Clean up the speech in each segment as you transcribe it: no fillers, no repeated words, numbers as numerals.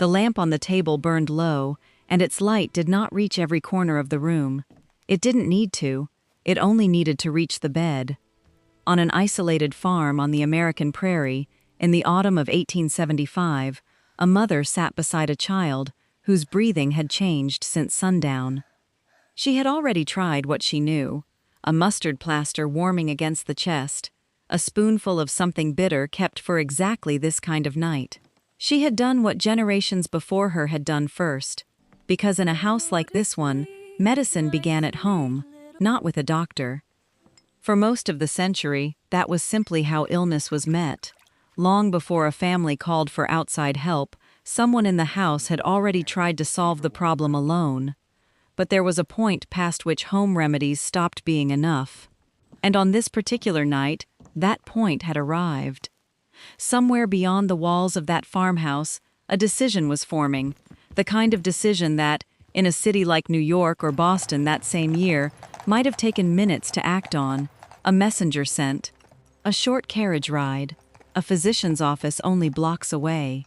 The lamp on the table burned low, and its light did not reach every corner of the room. It didn't need to. It only needed to reach the bed. On an isolated farm on the American prairie, in the autumn of 1875, a mother sat beside a child whose breathing had changed since sundown. She had already tried what she knew: a mustard plaster warming against the chest, a spoonful of something bitter kept for exactly this kind of night. She had done what generations before her had done first, because in a house like this one, medicine began at home, not with a doctor. For most of the century, that was simply how illness was met. Long before a family called for outside help, someone in the house had already tried to solve the problem alone. But there was a point past which home remedies stopped being enough. And on this particular night, that point had arrived. Somewhere beyond the walls of that farmhouse, a decision was forming, the kind of decision that, in a city like New York or Boston that same year, might have taken minutes to act on: a messenger sent, a short carriage ride, a physician's office only blocks away.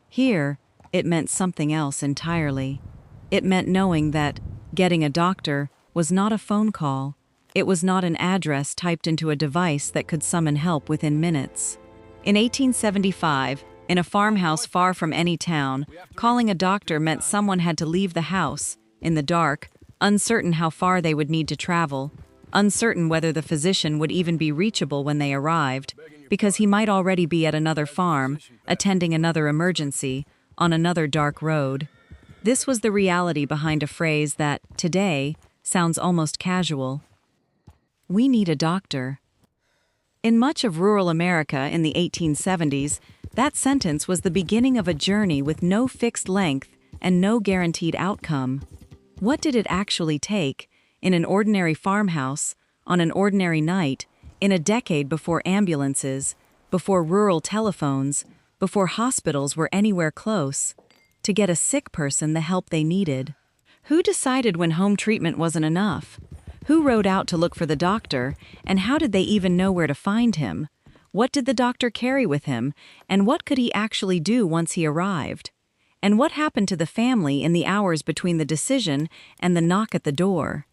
Here, it meant something else entirely. It meant knowing that getting a doctor was not a phone call. It was not an address typed into a device that could summon help within minutes. In 1875, in a farmhouse far from any town, calling a doctor meant someone had to leave the house, in the dark, uncertain how far they would need to travel, uncertain whether the physician would even be reachable when they arrived, because he might already be at another farm, attending another emergency, on another dark road. This was the reality behind a phrase that, today, sounds almost casual. We need a doctor. In much of rural America in the 1870s, that sentence was the beginning of a journey with no fixed length and no guaranteed outcome. What did it actually take, in an ordinary farmhouse, on an ordinary night, in a decade before ambulances, before rural telephones, before hospitals were anywhere close, to get a sick person the help they needed? Who decided when home treatment wasn't enough? Who rode out to look for the doctor, and how did they even know where to find him? What did the doctor carry with him, and what could he actually do once he arrived? And what happened to the family in the hours between the decision and the knock at the door?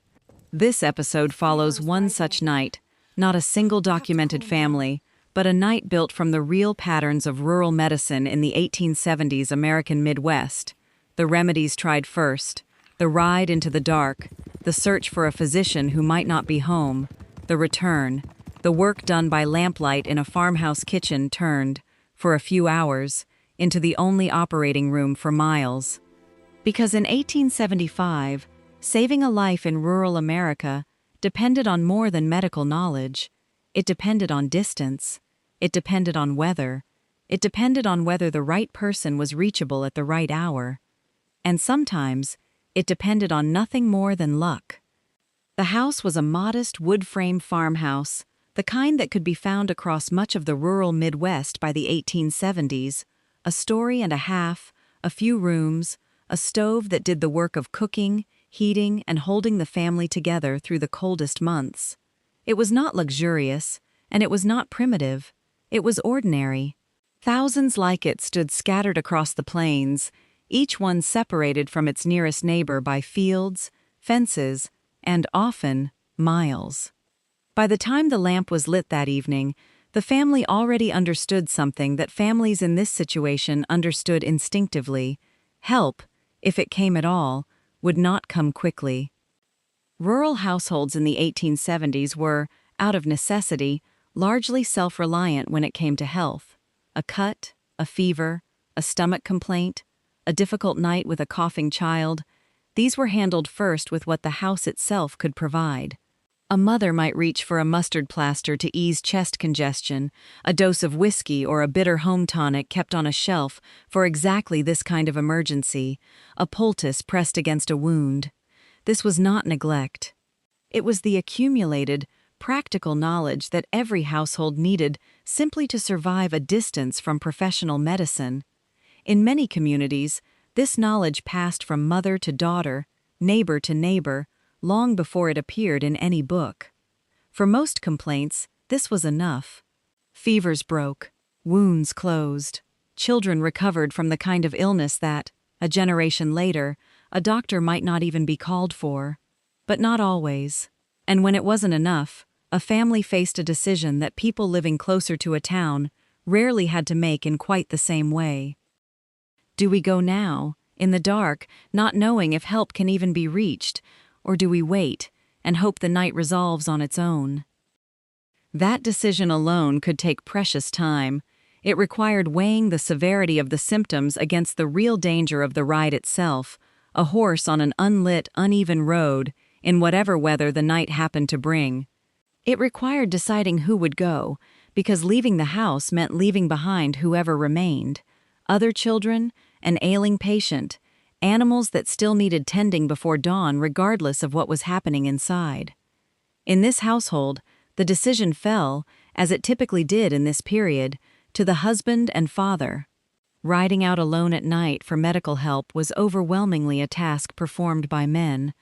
This episode follows one such night, not a single documented family, but a night built from the real patterns of rural medicine in the 1870s American Midwest. The remedies tried first, the ride into the dark, the search for a physician who might not be home, the return, the work done by lamplight in a farmhouse kitchen turned, for a few hours, into the only operating room for miles. Because in 1875, saving a life in rural America depended on more than medical knowledge. It depended on distance. It depended on weather. It depended on whether the right person was reachable at the right hour. And sometimes, it depended on nothing more than luck. The house was a modest wood-frame farmhouse, the kind that could be found across much of the rural Midwest by the 1870s, a story and a half, a few rooms, a stove that did the work of cooking, heating, and holding the family together through the coldest months. It was not luxurious, and it was not primitive. It was ordinary. Thousands like it stood scattered across the plains, each one separated from its nearest neighbor by fields, fences, and often, miles. By the time the lamp was lit that evening, the family already understood something that families in this situation understood instinctively: help, if it came at all, would not come quickly. Rural households in the 1870s were, out of necessity, largely self-reliant when it came to health. A cut, a fever, a stomach complaint, a difficult night with a coughing child, these were handled first with what the house itself could provide. A mother might reach for a mustard plaster to ease chest congestion, a dose of whiskey or a bitter home tonic kept on a shelf for exactly this kind of emergency, a poultice pressed against a wound. This was not neglect. It was the accumulated, practical knowledge that every household needed simply to survive a distance from professional medicine. In many communities, this knowledge passed from mother to daughter, neighbor to neighbor, long before it appeared in any book. For most complaints, this was enough. Fevers broke, wounds closed, Children recovered from the kind of illness that, a generation later, a doctor might not even be called for. But not always. And when it wasn't enough, a family faced a decision that people living closer to a town rarely had to make in quite the same way. Do we go now, in the dark, not knowing if help can even be reached, or do we wait and hope the night resolves on its own? That decision alone could take precious time. It required weighing the severity of the symptoms against the real danger of the ride itself, a horse on an unlit, uneven road, in whatever weather the night happened to bring. It required deciding who would go, because leaving the house meant leaving behind whoever remained. Other children, an ailing patient, animals that still needed tending before dawn regardless of what was happening inside. In this household, the decision fell, as it typically did in this period, to the husband and father. Riding out alone at night for medical help was overwhelmingly a task performed by men,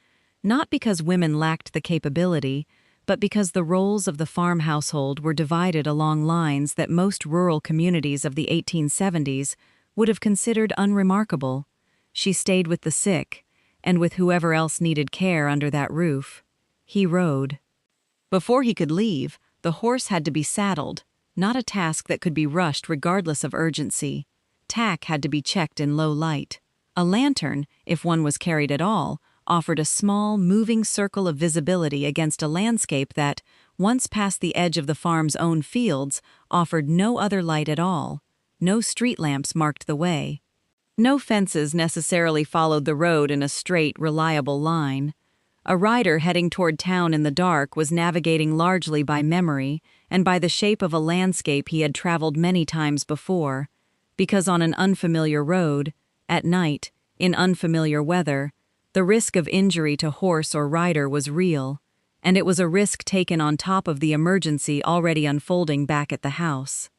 not because women lacked the capability, but because the roles of the farm household were divided along lines that most rural communities of the 1870s would have considered unremarkable. She stayed with the sick, and with whoever else needed care under that roof. He rode. Before he could leave, the horse had to be saddled, not a task that could be rushed regardless of urgency. Tack had to be checked in low light. A lantern, if one was carried at all, offered a small, moving circle of visibility against a landscape that, once past the edge of the farm's own fields, offered no other light at all. No street lamps marked the way. No fences necessarily followed the road in a straight, reliable line. A rider heading toward town in the dark was navigating largely by memory and by the shape of a landscape he had traveled many times before, because on an unfamiliar road, at night, in unfamiliar weather, the risk of injury to horse or rider was real, and it was a risk taken on top of the emergency already unfolding back at the house.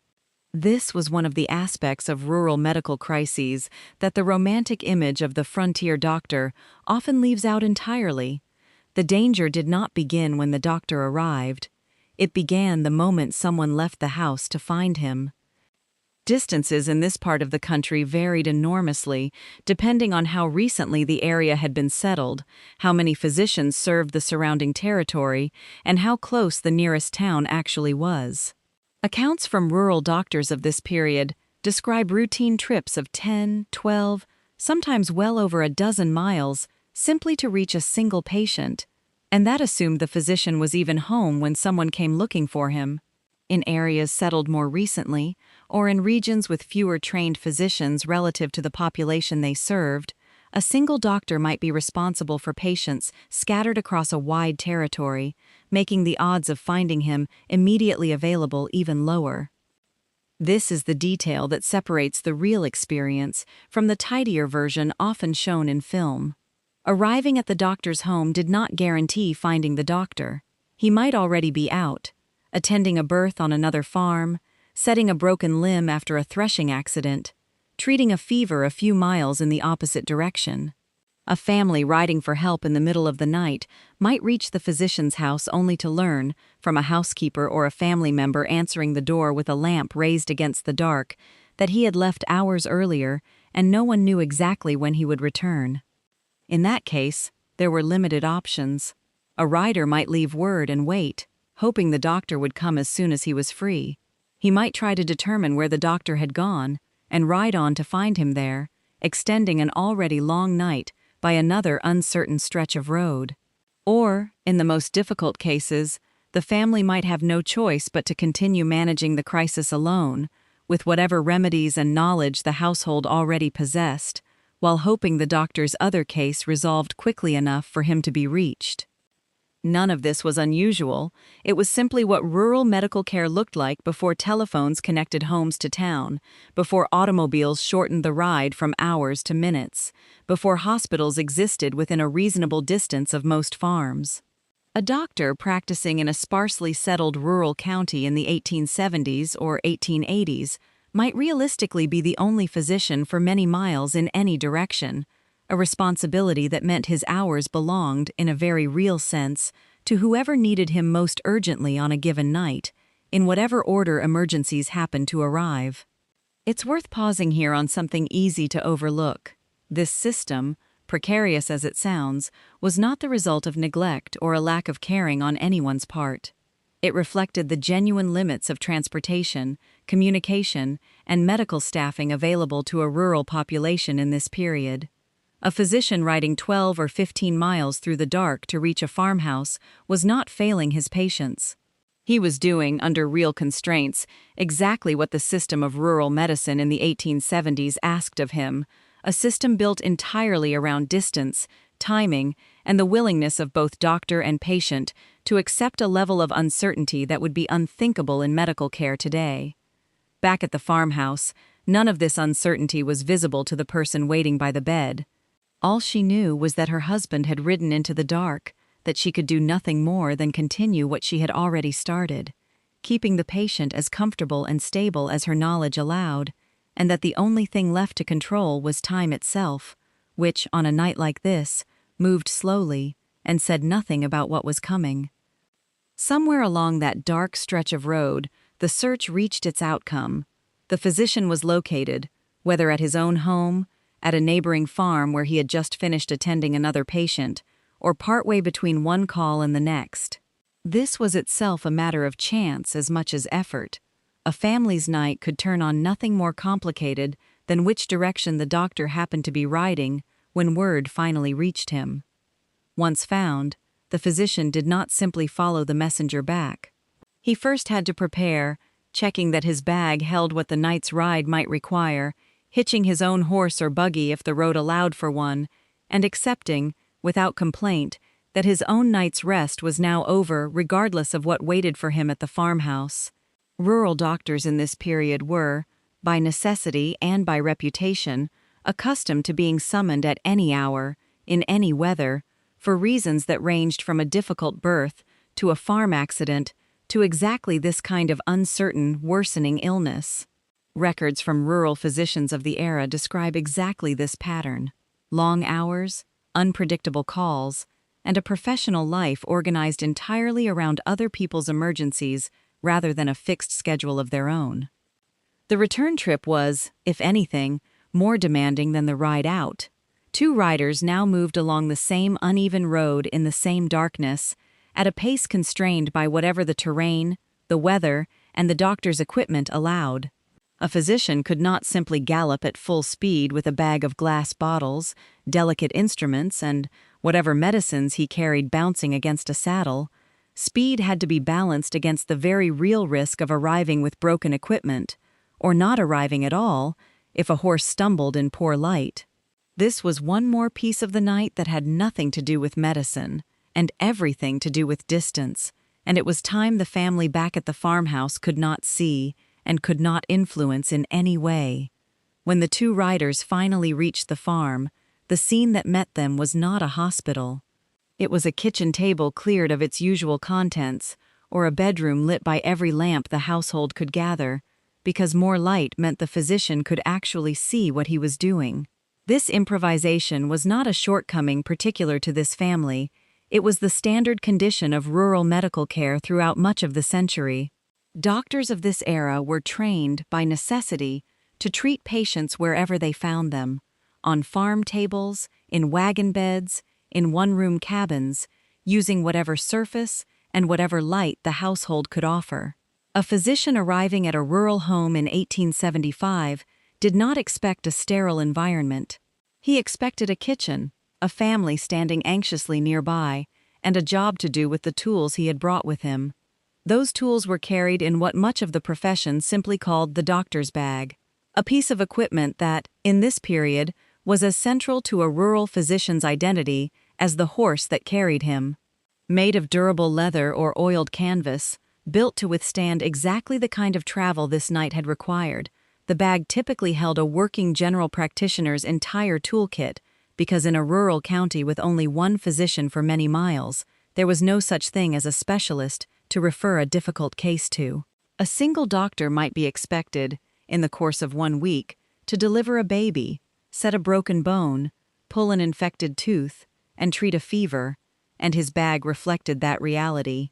This was one of the aspects of rural medical crises that the romantic image of the frontier doctor often leaves out entirely. The danger did not begin when the doctor arrived. It began the moment someone left the house to find him. Distances in this part of the country varied enormously, depending on how recently the area had been settled, how many physicians served the surrounding territory, and how close the nearest town actually was. Accounts from rural doctors of this period describe routine trips of 10, 12, sometimes well over a dozen miles, simply to reach a single patient, and that assumed the physician was even home when someone came looking for him. In areas settled more recently, or in regions with fewer trained physicians relative to the population they served, a single doctor might be responsible for patients scattered across a wide territory, making the odds of finding him immediately available even lower. This is the detail that separates the real experience from the tidier version often shown in film. Arriving at the doctor's home did not guarantee finding the doctor. He might already be out, attending a birth on another farm, setting a broken limb after a threshing accident, treating a fever a few miles in the opposite direction. A family riding for help in the middle of the night might reach the physician's house only to learn, from a housekeeper or a family member answering the door with a lamp raised against the dark, that he had left hours earlier and no one knew exactly when he would return. In that case, there were limited options. A rider might leave word and wait, hoping the doctor would come as soon as he was free. He might try to determine where the doctor had gone and ride on to find him there, extending an already long night by another uncertain stretch of road. Or, in the most difficult cases, the family might have no choice but to continue managing the crisis alone, with whatever remedies and knowledge the household already possessed, while hoping the doctor's other case resolved quickly enough for him to be reached. None of this was unusual. It was simply what rural medical care looked like before telephones connected homes to town, before automobiles shortened the ride from hours to minutes, before hospitals existed within a reasonable distance of most farms. A doctor practicing in a sparsely settled rural county in the 1870s or 1880s might realistically be the only physician for many miles in any direction, a responsibility that meant his hours belonged, in a very real sense, to whoever needed him most urgently on a given night, in whatever order emergencies happened to arrive. It's worth pausing here on something easy to overlook. This system, precarious as it sounds, was not the result of neglect or a lack of caring on anyone's part. It reflected the genuine limits of transportation, communication, and medical staffing available to a rural population in this period. A physician riding 12 or 15 miles through the dark to reach a farmhouse was not failing his patients. He was doing, under real constraints, exactly what the system of rural medicine in the 1870s asked of him, a system built entirely around distance, timing, and the willingness of both doctor and patient to accept a level of uncertainty that would be unthinkable in medical care today. Back at the farmhouse, none of this uncertainty was visible to the person waiting by the bed. All she knew was that her husband had ridden into the dark, that she could do nothing more than continue what she had already started, keeping the patient as comfortable and stable as her knowledge allowed, and that the only thing left to control was time itself, which, on a night like this, moved slowly and said nothing about what was coming. Somewhere along that dark stretch of road, the search reached its outcome. The physician was located, whether at his own home, at a neighboring farm where he had just finished attending another patient, or partway between one call and the next. This was itself a matter of chance as much as effort. A family's night could turn on nothing more complicated than which direction the doctor happened to be riding when word finally reached him. Once found, the physician did not simply follow the messenger back. He first had to prepare, checking that his bag held what the night's ride might require, hitching his own horse or buggy if the road allowed for one, and accepting, without complaint, that his own night's rest was now over regardless of what waited for him at the farmhouse. Rural doctors in this period were, by necessity and by reputation, accustomed to being summoned at any hour, in any weather, for reasons that ranged from a difficult birth to a farm accident to exactly this kind of uncertain, worsening illness. Records from rural physicians of the era describe exactly this pattern: long hours, unpredictable calls, and a professional life organized entirely around other people's emergencies rather than a fixed schedule of their own. The return trip was, if anything, more demanding than the ride out. Two riders now moved along the same uneven road in the same darkness, at a pace constrained by whatever the terrain, the weather, and the doctor's equipment allowed. A physician could not simply gallop at full speed with a bag of glass bottles, delicate instruments, and whatever medicines he carried bouncing against a saddle. Speed had to be balanced against the very real risk of arriving with broken equipment, or not arriving at all, if a horse stumbled in poor light. This was one more piece of the night that had nothing to do with medicine, and everything to do with distance, and it was time the family back at the farmhouse could not see, and could not influence in any way. When the two riders finally reached the farm, the scene that met them was not a hospital. It was a kitchen table cleared of its usual contents, or a bedroom lit by every lamp the household could gather, because more light meant the physician could actually see what he was doing. This improvisation was not a shortcoming particular to this family. It was the standard condition of rural medical care throughout much of the century. Doctors of this era were trained, by necessity, to treat patients wherever they found them, on farm tables, in wagon beds, in one-room cabins, using whatever surface and whatever light the household could offer. A physician arriving at a rural home in 1875 did not expect a sterile environment. He expected a kitchen, a family standing anxiously nearby, and a job to do with the tools he had brought with him. Those tools were carried in what much of the profession simply called the doctor's bag, a piece of equipment that, in this period, was as central to a rural physician's identity as the horse that carried him. Made of durable leather or oiled canvas, built to withstand exactly the kind of travel this night had required, the bag typically held a working general practitioner's entire toolkit, because in a rural county with only one physician for many miles, there was no such thing as a specialist to refer a difficult case to. A single doctor might be expected, in the course of 1 week, to deliver a baby, set a broken bone, pull an infected tooth, and treat a fever, and his bag reflected that reality.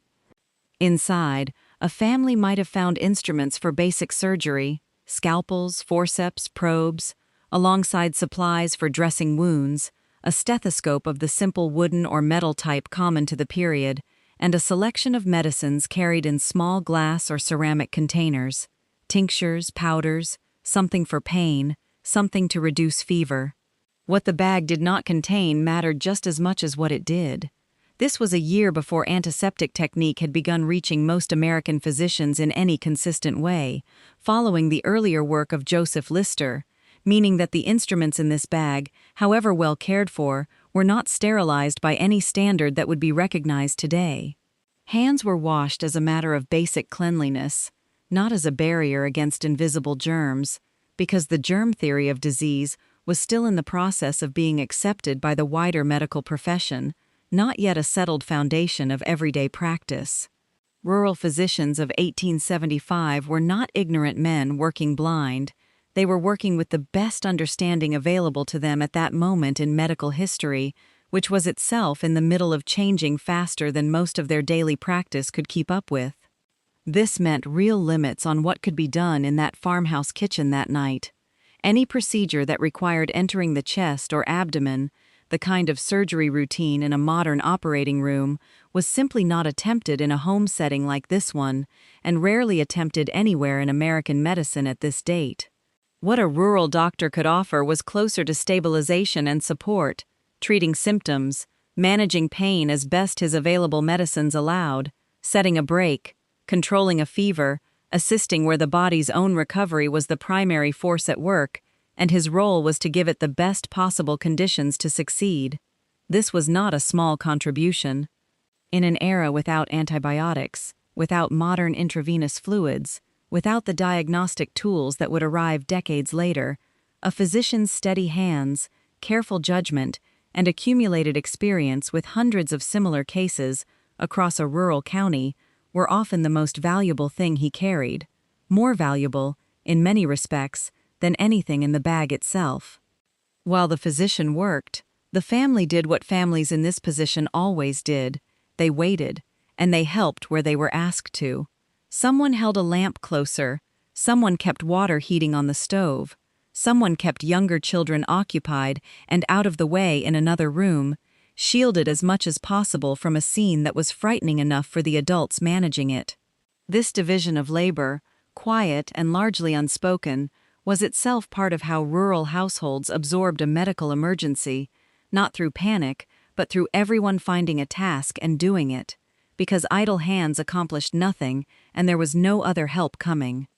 Inside, a family might have found instruments for basic surgery, scalpels, forceps, probes, alongside supplies for dressing wounds, a stethoscope of the simple wooden or metal type common to the period, and a selection of medicines carried in small glass or ceramic containers, tinctures, powders, something for pain, something to reduce fever. What the bag did not contain mattered just as much as what it did. This was a year before antiseptic technique had begun reaching most American physicians in any consistent way, following the earlier work of Joseph Lister, meaning that the instruments in this bag, however well cared for, were not sterilized by any standard that would be recognized today. Hands were washed as a matter of basic cleanliness, not as a barrier against invisible germs, because the germ theory of disease was still in the process of being accepted by the wider medical profession, not yet a settled foundation of everyday practice. Rural physicians of 1875 were not ignorant men working blind. They were working with the best understanding available to them at that moment in medical history, which was itself in the middle of changing faster than most of their daily practice could keep up with. This meant real limits on what could be done in that farmhouse kitchen that night. Any procedure that required entering the chest or abdomen, the kind of surgery routine in a modern operating room, was simply not attempted in a home setting like this one, and rarely attempted anywhere in American medicine at this date. What a rural doctor could offer was closer to stabilization and support, treating symptoms, managing pain as best his available medicines allowed, setting a break, controlling a fever, assisting where the body's own recovery was the primary force at work, and his role was to give it the best possible conditions to succeed. This was not a small contribution. In an era without antibiotics, without modern intravenous fluids, without the diagnostic tools that would arrive decades later, a physician's steady hands, careful judgment, and accumulated experience with hundreds of similar cases across a rural county were often the most valuable thing he carried, more valuable, in many respects, than anything in the bag itself. While the physician worked, the family did what families in this position always did. They waited, and they helped where they were asked to. Someone held a lamp closer, someone kept water heating on the stove, someone kept younger children occupied and out of the way in another room, shielded as much as possible from a scene that was frightening enough for the adults managing it. This division of labor, quiet and largely unspoken, was itself part of how rural households absorbed a medical emergency, not through panic, but through everyone finding a task and doing it, because idle hands accomplished nothing and there was no other help coming.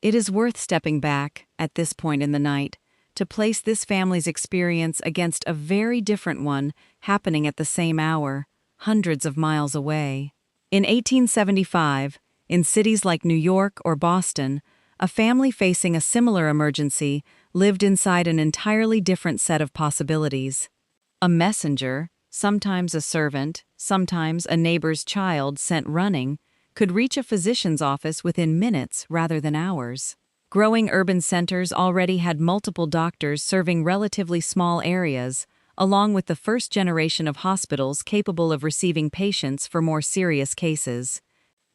It is worth stepping back, at this point in the night, to place this family's experience against a very different one happening at the same hour, hundreds of miles away. In 1875, in cities like New York or Boston, a family facing a similar emergency lived inside an entirely different set of possibilities. A messenger, sometimes a servant, sometimes a neighbor's child sent running, could reach a physician's office within minutes rather than hours. Growing urban centers already had multiple doctors serving relatively small areas, along with the first generation of hospitals capable of receiving patients for more serious cases.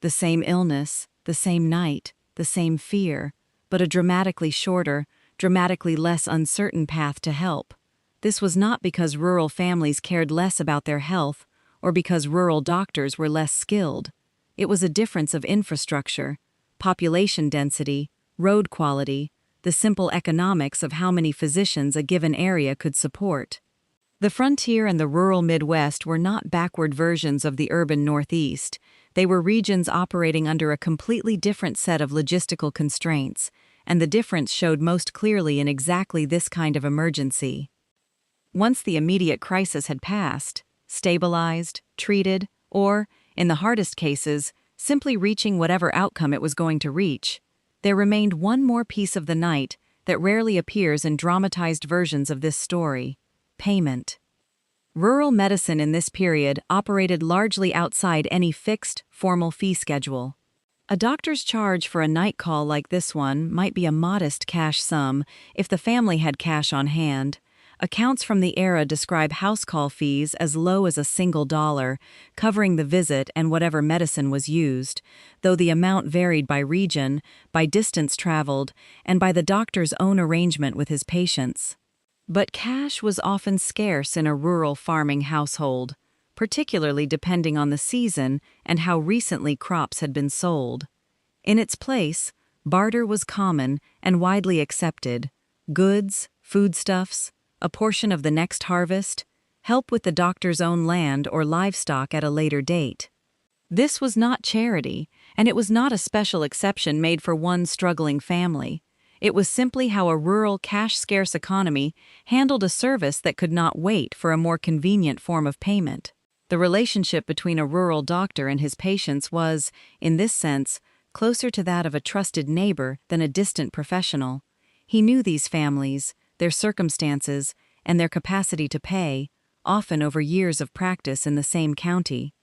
The same illness, the same night, the same fear, but a dramatically shorter, dramatically less uncertain path to help. This was not because rural families cared less about their health or because rural doctors were less skilled. It was a difference of infrastructure, population density, road quality, the simple economics of how many physicians a given area could support. The frontier and the rural Midwest were not backward versions of the urban Northeast. They were regions operating under a completely different set of logistical constraints, and the difference showed most clearly in exactly this kind of emergency. Once the immediate crisis had passed, stabilized, treated, or, in the hardest cases, simply reaching whatever outcome it was going to reach, there remained one more piece of the night that rarely appears in dramatized versions of this story: payment. Rural medicine in this period operated largely outside any fixed, formal fee schedule. A doctor's charge for a night call like this one might be a modest cash sum if the family had cash on hand, Accounts from the era describe house call fees as low as $1, covering the visit and whatever medicine was used, though the amount varied by region, by distance traveled, and by the doctor's own arrangement with his patients. But cash was often scarce in a rural farming household, particularly depending on the season and how recently crops had been sold. In its place, barter was common and widely accepted: goods, foodstuffs, a portion of the next harvest, help with the doctor's own land or livestock at a later date. This was not charity, and it was not a special exception made for one struggling family. It was simply how a rural, cash-scarce economy handled a service that could not wait for a more convenient form of payment. The relationship between a rural doctor and his patients was, in this sense, closer to that of a trusted neighbor than a distant professional. He knew these families, their circumstances, and their capacity to pay, often over years of practice in the same county.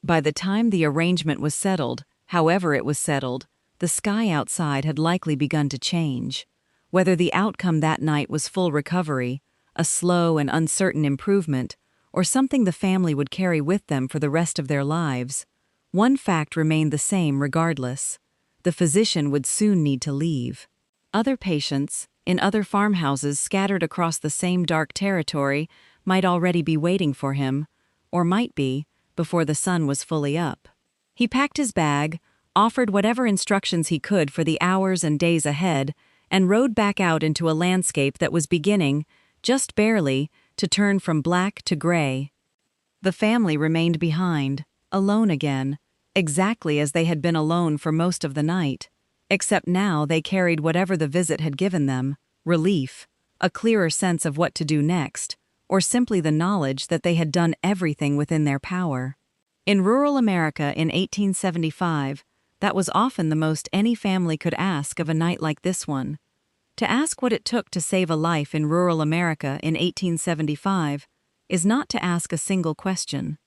By the time the arrangement was settled, however it was settled, the sky outside had likely begun to change. Whether the outcome that night was full recovery, a slow and uncertain improvement, or something the family would carry with them for the rest of their lives, one fact remained the same regardless: the physician would soon need to leave. Other patients, in other farmhouses scattered across the same dark territory, might already be waiting for him, or might be, before the sun was fully up. He packed his bag, offered whatever instructions he could for the hours and days ahead, and rode back out into a landscape that was beginning, just barely, to turn from black to gray. The family remained behind, alone again, exactly as they had been alone for most of the night, except now they carried whatever the visit had given them: relief, a clearer sense of what to do next, or simply the knowledge that they had done everything within their power. In rural America in 1875, that was often the most any family could ask of a night like this one. To ask what it took to save a life in rural America in 1875 is not to ask a single question.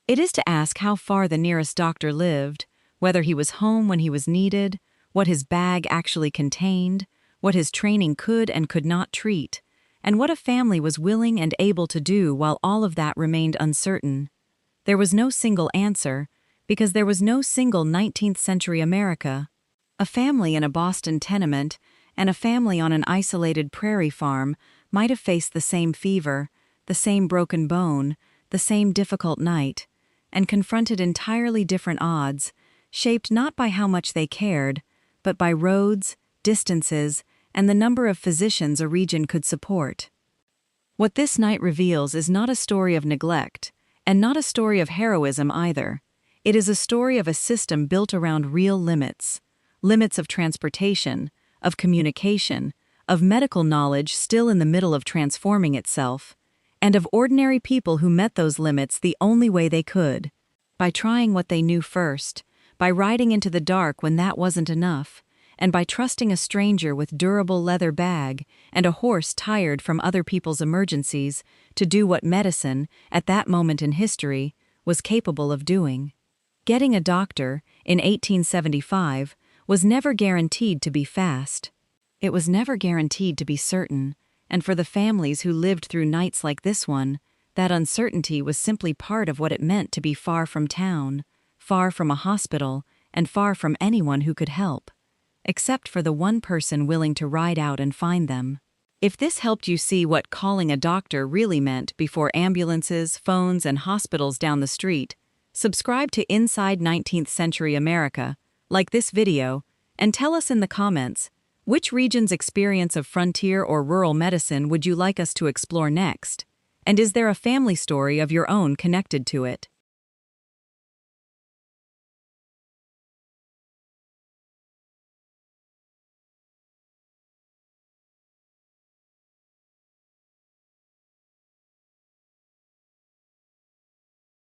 It is to ask how far the nearest doctor lived, whether he was home when he was needed, what his bag actually contained, what his training could and could not treat, and what a family was willing and able to do while all of that remained uncertain. There was no single answer, because there was no single 19th century America. A family in a Boston tenement and a family on an isolated prairie farm might have faced the same fever, the same broken bone, the same difficult night, and confronted entirely different odds, shaped not by how much they cared, but by roads, distances, and the number of physicians a region could support. What this night reveals is not a story of neglect, and not a story of heroism either. It is a story of a system built around real limits: limits of transportation, of communication, of medical knowledge still in the middle of transforming itself, and of ordinary people who met those limits the only way they could: by trying what they knew first, by riding into the dark when that wasn't enough, and by trusting a stranger with durable leather bag and a horse tired from other people's emergencies to do what medicine, at that moment in history, was capable of doing. Getting a doctor, in 1875, was never guaranteed to be fast. It was never guaranteed to be certain, and for the families who lived through nights like this one, that uncertainty was simply part of what it meant to be far from town, far from a hospital, and far from anyone who could help, except for the one person willing to ride out and find them. If this helped you see what calling a doctor really meant before ambulances, phones, and hospitals down the street, subscribe to Inside 19th Century America, like this video, and tell us in the comments, which region's experience of frontier or rural medicine would you like us to explore next? And is there a family story of your own connected to it?